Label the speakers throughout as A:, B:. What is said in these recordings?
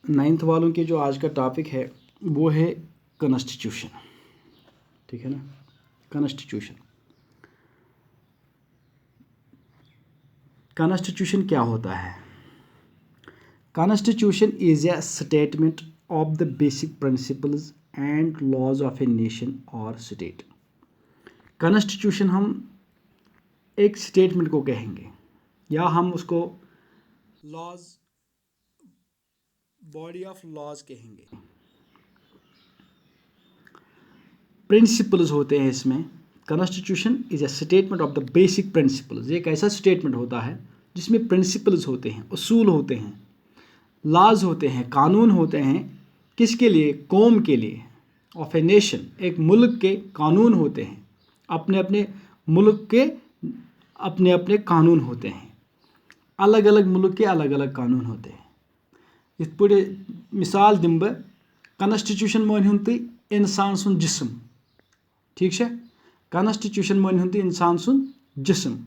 A: Ninth वालों के जो आज का टॉपिक है वो है कॉन्स्टिट्यूशन। ठीक है ना, कॉन्स्टिट्यूशन। कॉन्स्टिट्यूशन क्या होता है? Constitution is a statement of the basic principles and laws of a nation और स्टेट। कॉन्स्टिट्यूशन हम एक स्टेटमेंट को कहेंगे या हम उसको लॉज, बॉडी ऑफ लॉज कहेंगे। प्रिंसिपल्स होते हैं इसमें। Constitution is a statement of the basic principles. ये एक ऐसा स्टेटमेंट होता है जिसमें प्रिंसिपल्स होते हैं, उसूल होते हैं, लॉज होते हैं, कानून होते हैं। किसके लिए? कौम के लिए, ऑफ ए नेशन। एक मुल्क के कानून होते हैं, अपने अपने मुल्क के अपने अपने कानून होते हैं। अलग अलग मुल्क के अलग अलग कानून होते हैं। इस पे मिसाल दिम बह, कॉन्स्टिट्यूशन मानियो तुम इंसान सुन जिस्म। ठीक है, कॉन्स्टिट्यूशन मानियो तुम इंसान सुन जिस्म,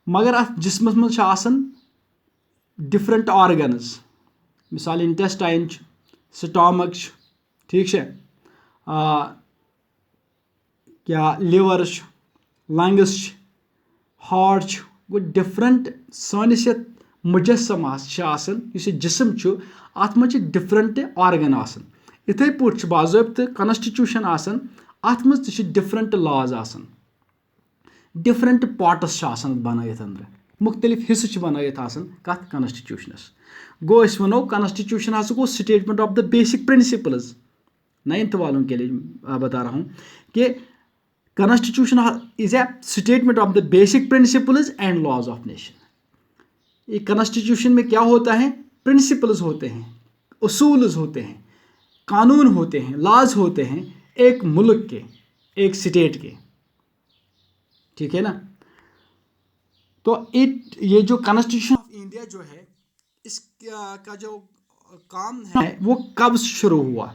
A: मगर अत जिस्मस मज आसन डिफरेंट ऑर्गन्स। मिसाल इंटेस्टाइन, स्टॉमक, ठीक है, क्या लिवर, लंग्स, हार्ट, गो डिफरेंट सानिस मुजस्सम जिसम अत मज डिफरेंट ऑर्गन आसन। इथे पट बाज़ाब्त कॉन्स्टिट्यूशन आसन, अत मज डिफरेंट लॉज आसन, डिफरेंट पार्ट्स बनायत अंदर, मुख्तलिफ हिस्से बनायत आसन कत कॉन्स्टिट्यूशनस। गो अस वनो कॉन्स्टिट्यूशन हसा गो statement of the basic principles. Ninth वालों के लिए बता रहा हूँ कि constitution is a statement of the basic principles and laws of nation. ये कॉन्स्टिट्यूशन में क्या होता है? प्रिंसिपल्स होते हैं, उसूल्स होते हैं, कानून होते हैं, लॉज होते हैं एक मुल्क के, एक स्टेट के। ठीक है ना। तो ये जो कॉन्स्टिट्यूशन ऑफ इंडिया जो है, इसका जो काम है वो कब शुरू हुआ,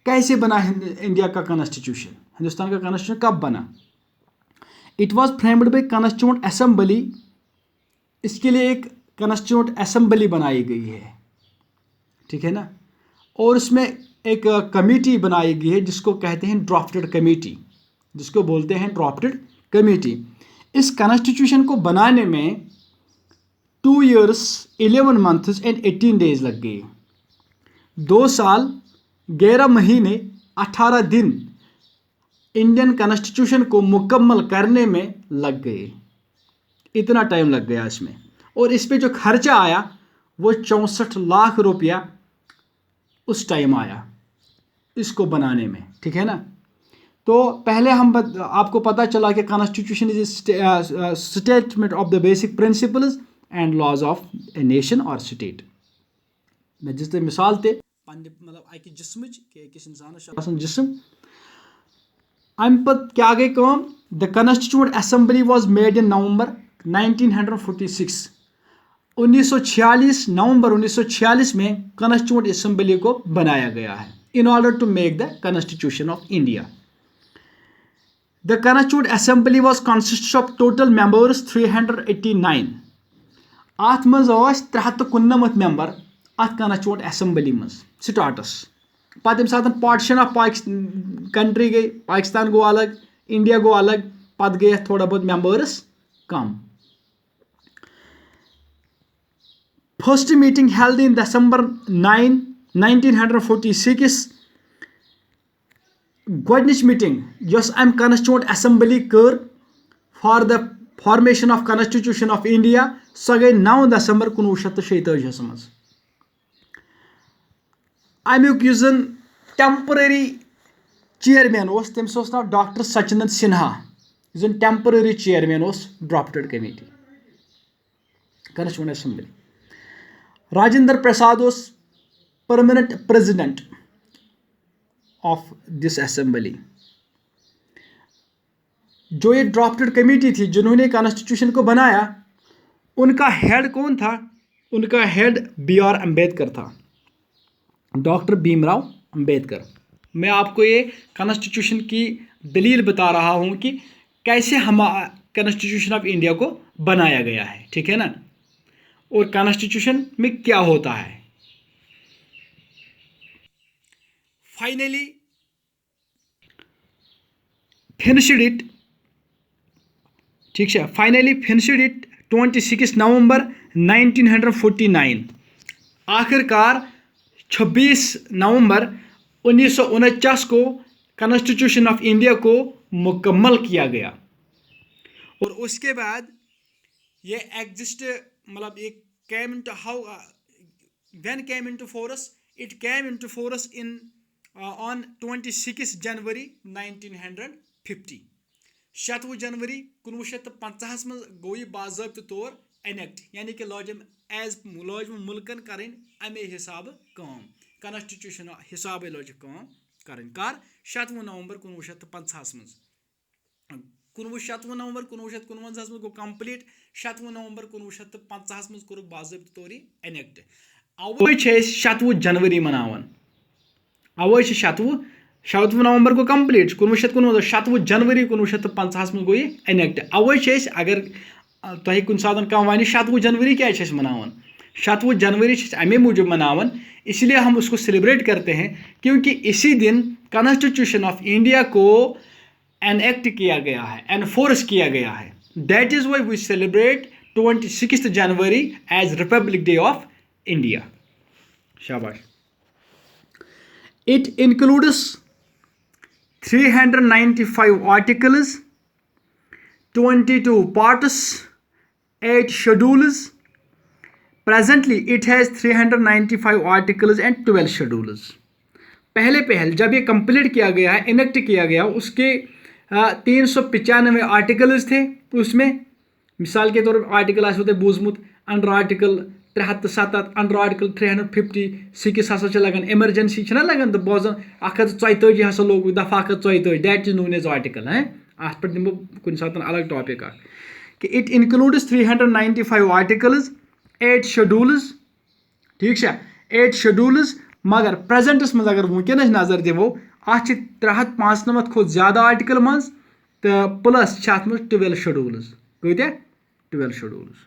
A: कैसे बना इंडिया का कॉन्स्टिट्यूशन, हिंदुस्तान का कॉन्स्टिट्यूशन कब बना? It was framed bye constituent assembly. इसके लिए एक कॉन्स्टिट्यूएंट असेंबली बनाई गई है। ठीक है ना। और इसमें एक कमेटी बनाई गई है जिसको कहते हैं ड्राफ्टेड कमेटी, जिसको बोलते हैं ड्राफ्टेड कमेटी। इस कॉन्स्टिट्यूशन को बनाने में 2 years 11 months एंड 18 days लग गए। 2 साल 11 महीने 18 दिन इंडियन कॉन्स्टिट्यूशन को मुकम्मल करने में लग गए। इतना टाइम लग गया इसमें। और इस पे जो खर्चा आया वो 64 लाख रुपया उस टाइम आया इसको बनाने में। ठीक है ना। तो पहले हम आपको पता चला कि constitution is statement of the basic principles and laws of a nation और स्टेट। मैं जिस मिसाल ते मतलब अकि जिस्मच कि अकिस इंसानस जिस्म। अम पत क्या गई काम? The constituent assembly was made in November 1946। 1946 नवंबर 1946 में कॉन्स्टिट्यूएंट असेंबली को बनाया गया है in order to make the constitution of India. The Constituent Assembly was consisted of total members 389. अत मज 389 मेंबर अत Constituent Assembly मज स्टार्टस। पत यम सात पार्टीशन ऑफ कंट्री गई, पाकिस्तान गो अलग, इंडिया गो अलग, पत गए थोड़ा बहुत मेंबर्स कम। First meeting held in December 9, 1946। गोडनिच मीटिंग यस अम कॉन्स्टिट्यूएंट असेंबली कर for the formation of constitution of India, सो गई 9 दिसंबर 1946 मज। अमुक युस जन टेम्पररी चेयरमैन उस, तमिस उस नाव डॉक्टर सचिंदर सिन्हा, युस जन टेम्पररी चेयरमैन उस drafted committee constituent assembly. Rajendra Prasad उस permanent president of this assembly. जो ये ड्राफ्टेड कमेटी थी जिन्होंने कॉन्स्टिट्यूशन को बनाया, उनका हेड कौन था? उनका हेड B.R. अम्बेडकर था, डॉक्टर भीमराव अम्बेडकर। मैं आपको ये कॉन्स्टिट्यूशन की दलील बता रहा हूँ कि कैसे हम कॉन्स्टिट्यूशन ऑफ इंडिया को बनाया गया है। ठीक है ना। और कॉन्स्टिट्यूशन में क्या होता है। finally finished it, ठीक है, फाइनली फिनिश्ड इट 26 नवंबर 1949। आखिरकार 26 नवंबर 1949 को कॉन्स्टिट्यूशन ऑफ इंडिया को मुकम्मल किया गया। और उसके बाद ये एग्जिस्ट, मतलब ये came into how when came into force, it came into force in on 26 January 1950। 7 जनवरी 1950 मज गो यह बाज़ाब्त तौर एनेक्ट, यानी कि लाजम मुल्कन करें अमे हिसाब काम, कॉन्स्टिट्यूशन हिसाब लज काम करें। कर 7 नवंबर 1950 मज, 7 नवंबर 1949 मज गो कंप्लीट, 7 नवंबर 1950 मज कोर बाज़ाब्त तौर एनेक्ट। अवे 7 जनवरी मनावन, अवे 7 नवंबर को कंप्लीट 1949, 7 जनवरी 1950 में गो ये एनेक्ट। अवे अगर तुम कुन सात कह वन 7 जनवरी क्या मनावन, 7 जनवरी अमे मूजूब मनावन, इसलिए हम उसको सेलिब्रेट करते हैं क्योंकि इसी दिन कॉन्स्टिट्यूशन ऑफ इंडिया को एनेक्ट किया गया है, एनफोर्स किया गया है। That is why we celebrate 26 January as republic day of India. शाबाश। It includes 395 articles, 22 parts, 8 schedules. Presently, it has 395 articles and 12 schedules. पहले जब ये कंप्लीट किया गया है, इनेक्ट किया गया, उसके 395 आर्टिकल्स थे। उसमें मिसाल के तौर पर आर्टिकल आते बूजमुत अंडर आर्टिकल 307, अंडर आर्टिकल 356 हसा लगन इमरजेंसी लगन तो बोजान 144 हसा लोग दफा 144, that is known as article है। अत पे दिमो कुन सात अलग टॉपिक कि इट इंक्लूड्स 395 आर्टिकल्स, 8 शेड्यूल्स, ठीक है, 8 शेड्यूल्स। मगर प्रेजेंटस मज अगर वुनकस नजर दिवो अत 395 खो ज्यादा आर्टिकल मज तो प्लस अत 12 शेड्यूल्स, कत 12 शेड्यूल्स।